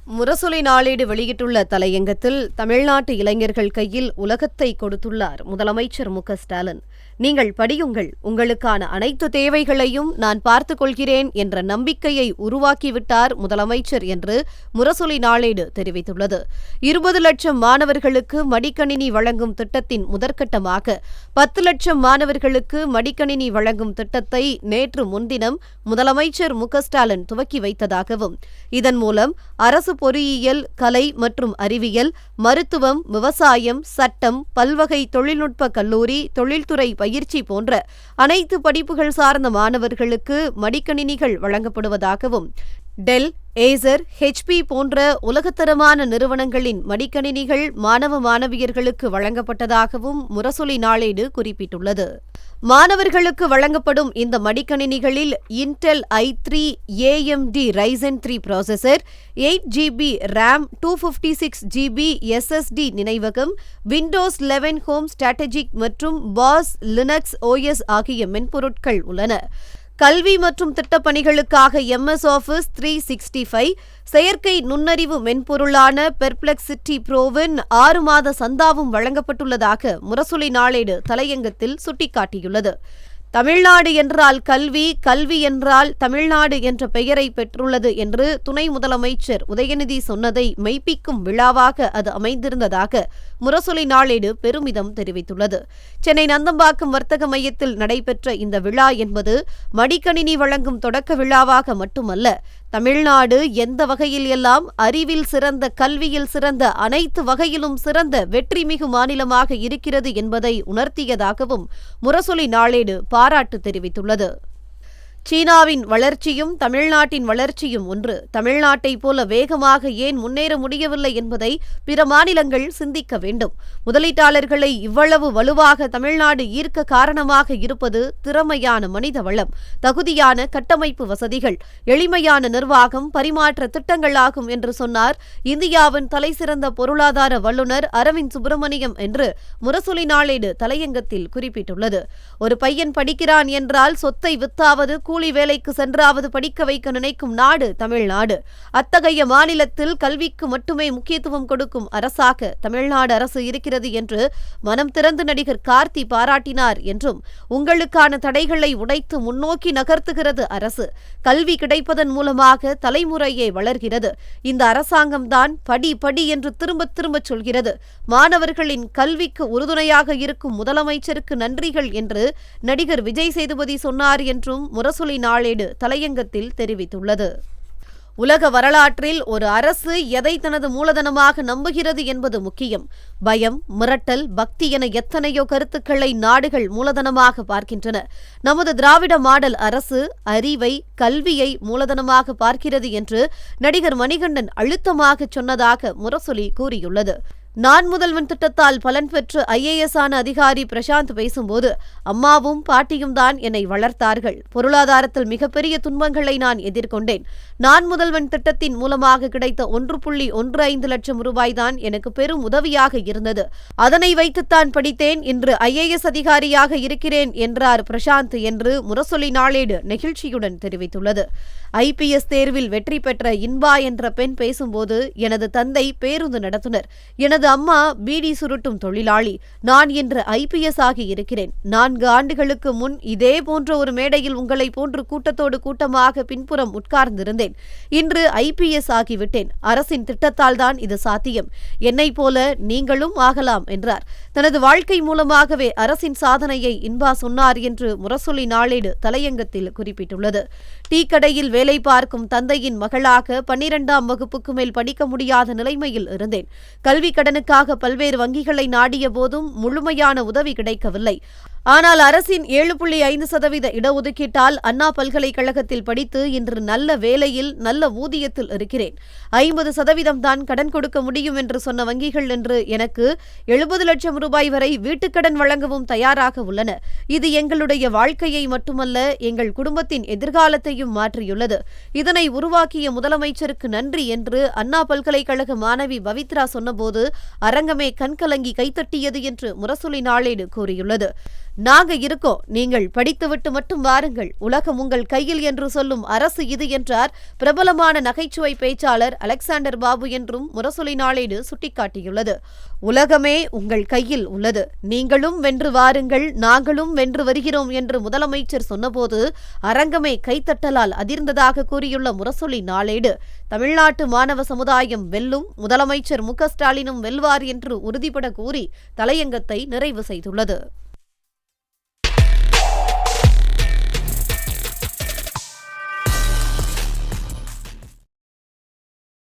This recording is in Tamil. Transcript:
முரசொலி நாளேடு வெளியிட்டுள்ள தலையங்கத்தில் தமிழ்நாட்டு இளைஞர்கள் கையில் உலகத்தை கொடுத்துள்ளார் முதலமைச்சர் மு.க.ஸ்டாலின். நீங்கள் படியுங்கள், உங்களுக்கான அனைத்து தேவைகளையும் நான் பார்த்துக் கொள்கிறேன் என்ற நம்பிக்கையை உருவாக்கிவிட்டார் முதலமைச்சர் என்று முரசொலி நாளேடு தெரிவித்துள்ளது. 20 லட்சம் மாணவர்களுக்கு மடிக்கணினி வழங்கும் திட்டத்தின் முதற்கட்டமாக 10 லட்சம் மாணவர்களுக்கு மடிக்கணினி வழங்கும் திட்டத்தை நேற்று முன்தினம் முதலமைச்சர் மு.க.ஸ்டாலின் துவக்கி வைத்ததாகவும், இதன் மூலம் அரசு பொறியியல், கலை மற்றும் அறிவியல், மருத்துவம், விவசாயம், சட்டம், பல்வகை தொழில்நுட்ப கல்லூரி, தொழில்துறை பயிற்சி போன்ற அனைத்து படிப்புகள் சார்ந்த மாணவர்களுக்கு மடிக்கணினிகள் வழங்கப்படுவதாகவும், டெல், ஏசர், HP போன்ற உலகத்தரமான நிறுவனங்களின் மடிக்கணினிகள் மாணவ மாணவியர்களுக்கு வழங்கப்பட்டதாகவும் முரசொலி நாளேடு குறிப்பிட்டுள்ளது. மாணவர்களுக்கு வழங்கப்படும் இந்த மடிக்கணினிகளில் Intel i3 AMD Ryzen 3 processor, 8GB RAM, 256GB SSD நினைவகம், Windows 11 Home Strategic மற்றும் பாஸ் லினக்ஸ் OS ஆகிய மென்பொருட்கள் உள்ளன. கல்வி மற்றும் திட்டப்பணிகளுக்காக MS Office 365, செயற்கை நுண்ணறிவு மென்பொருளான பெர்ப்ளெக்சிட்டி ப்ரோவின் 6 மாத சந்தாவும் வழங்கப்பட்டுள்ளதாக முரசொலி நாளேடு தலையங்கத்தில் சுட்டிக்காட்டியுள்ளது. தமிழ்நாடு என்றால் கல்வி, கல்வி என்றால் தமிழ்நாடு என்ற பெயரை பெற்றுள்ளது என்று துணை முதலமைச்சர் உதயநிதி சொன்னதை மெய்ப்பிக்கும் விழாவாக அது அமைந்திருந்ததாக முரசொலி நாளேடு பெருமிதம் தெரிவித்துள்ளது. சென்னை நந்தம்பாக்கம் வர்த்தக மையத்தில் நடைபெற்ற இந்த விழா என்பது மடிக்கணினி வழங்கும் தொடக்க விழாவாக மட்டுமல்ல, தமிழ்நாடு எந்த வகையில் எல்லாம் அறிவில் சிறந்த, கல்வியில் சிறந்த, அனைத்து வகையிலும் சிறந்த வெற்றிமிகு மாநிலமாக இருக்கிறது என்பதை உணர்த்தியதாகவும் முரசொலி நாளேடு பாராட்டு தெரிவித்துள்ளது. சீனாவின் வளர்ச்சியும் தமிழ்நாட்டின் வளர்ச்சியும் ஒன்று. தமிழ்நாட்டைப் போல வேகமாக ஏன் முன்னேற முடியவில்லை என்பதை பிற மாநிலங்கள் சிந்திக்க வேண்டும். முதலீட்டாளர்களை இவ்வளவு வலுவாக தமிழ்நாடு ஈர்க்க காரணமாக இருப்பது திறமையான மனித வளம், தகுதியான கட்டமைப்பு வசதிகள், எளிமையான நிர்வாகம், பரிமாற்ற திட்டங்களாகும் என்று சொன்னார் இந்தியாவின் தலைசிறந்த பொருளாதார வல்லுநர் அரவிந்த் சுப்பிரமணியம் என்று முரசொலி நாளேடு தலையங்கத்தில் குறிப்பிட்டுள்ளது. ஒரு பையன் படிக்கிறான் என்றால் சொத்தை வித்தாவது, கூலி வேலைக்கு சென்றாவது படிக்க வைக்க நினைக்கும் நாடு தமிழ்நாடு. அத்தகைய மாநிலத்தில் கல்விக்கு மட்டுமே முக்கியத்துவம் கொடுக்கும் அரசாக தமிழ்நாடு அரசு இருக்கிறது என்று மனம் திறந்து நடிகர் கார்த்தி பாராட்டினார் என்றும், உங்களுக்கான தடைகளை உடைத்து முன்னோக்கி நகர்த்துகிறது அரசு. கல்வி கிடைப்பதன் மூலமாக தலைமுறையே வளர்கிறது. இந்த அரசாங்கம்தான் படி படி என்று திரும்ப திரும்ப சொல்கிறது. மாணவர்களின் கல்விக்கு உறுதுணையாக இருக்கும் முதலமைச்சருக்கு நன்றிகள் என்று நடிகர் விஜய் சேதுபதி சொன்னார் என்றும் முரசொலி நாளேடு தலையங்கத்தில் தெரிவித்துள்ளது. உலக வரலாற்றில் ஒரு அரசு எதை தனது மூலதனமாக நம்புகிறது என்பது முக்கியம். பயம், மிரட்டல், பக்தி என எத்தனையோ கருத்துக்களை நாடுகள் மூலதனமாக பார்க்கின்றன. நமது திராவிட மாடல் அரசு அறிவை, கல்வியை மூலதனமாக பார்க்கிறது என்று நடிகர் மணிகண்டன் அழுத்தமாக சொன்னதாக முரசொலி கூறியுள்ளது. நான் முதல்வன் திட்டத்தால் பலன் பெற்று IAS ஆன அதிகாரி பிரசாந்த் பேசும்போது, அம்மாவும் பாட்டியும் தான் என்னை வளர்த்தார்கள். பொருளாதாரத்தில் மிகப்பெரிய துன்பங்களை நான் எதிர்கொண்டேன். நான் முதல்வன் திட்டத்தின் மூலமாக கிடைத்த 1.15 லட்சம் ரூபாய் தான் எனக்கு பெரும் உதவியாக இருந்தது. அதனை வைத்துத்தான் படித்தேன். இன்று IAS அதிகாரியாக இருக்கிறேன் என்றார் பிரசாந்த் என்று முரசொலி நாளேடு நெகிழ்ச்சியுடன் தெரிவித்துள்ளது. IPS தேர்வில் வெற்றி பெற்ற இன்பா என்ற பெண் பேசும்போது, எனது தந்தை பேருந்து நடத்துனர், எனது அம்மா பீடி சுருட்டும் தொழிலாளி. நான் இன்று IPS ஆகி இருக்கிறேன். 4 ஆண்டுகளுக்கு முன் இதே போன்ற ஒரு மேடையில் உங்களை போன்று கூட்டத்தோடு கூட்டமாக பின்புறம் உட்கார்ந்திருந்தேன். இன்று IPS ஆகிவிட்டேன். அரசின் திட்டத்தால் தான் இது சாத்தியம். என்னைப் போல நீங்களும் ஆகலாம் என்றார். தனது வாழ்க்கை மூலமாகவே அரசின் சாதனையை இன்பா சொன்னார் என்று முரசொலி நாளேடு தலையங்கத்தில் குறிப்பிட்டுள்ளது. டீ கடையில் வேலை பார்க்கும் தந்தையின் மகளாக 12ஆம் வகுப்புக்கு மேல் படிக்க முடியாத நிலைமையில் இருந்தேன். கல்வி கடனுக்காக பல்வேறு வங்கிகளை நாடிய போதும் முழுமையான உதவி கிடைக்கவில்லை. ஆனால் அரசின் 7.5% இடஒதுக்கீட்டால் அண்ணா பல்கலைக்கழகத்தில் படித்து இன்று நல்ல வேலையில், நல்ல ஊதியத்தில் இருக்கிறேன். 50% தான் கடன் கொடுக்க முடியும் என்று சொன்ன வங்கிகள் என்று எனக்கு 70 லட்சம் ரூபாய் வரை வீட்டுக்கடன் வழங்கவும் தயாராக உள்ளன. இது எங்களுடைய வாழ்க்கையை மட்டுமல்ல, எங்கள் குடும்பத்தின் எதிர்காலத்தையும் மாற்றியுள்ளது. இதனை உருவாக்கிய முதலமைச்சருக்கு நன்றி என்று அண்ணா பல்கலைக்கழக மாணவி பவித்ரா சொன்னபோது அரங்கமே கண்கலங்கி கைத்தட்டியது என்று முரசொலி நாளேடு கூறியுள்ளது. நாங்க இருக்கோம், நீங்கள் படித்துவிட்டு மட்டும் வாருங்கள், உலகம் உங்கள் கையில் என்று சொல்லும் அரசு இது என்றார் பிரபலமான நகைச்சுவை பேச்சாளர் அலெக்சாண்டர் பாபு என்றும் முரசொலி நாளேடு சுட்டிக்காட்டியுள்ளது. உலகமே உங்கள் கையில் உள்ளது, நீங்களும் வென்று வாருங்கள், நாங்களும் வென்று வருகிறோம் என்று முதலமைச்சர் சொன்னபோது அரங்கமே கைத்தட்டலால் அதிர்ந்ததாக கூறியுள்ள முரசொலி நாளேடு, தமிழ்நாட்டு மாணவ சமுதாயம் வெல்லும், முதலமைச்சர் மு.க. ஸ்டாலினும் வெல்வார் என்று உறுதிபட கூறி தலையங்கத்தை நிறைவு செய்துள்ளது.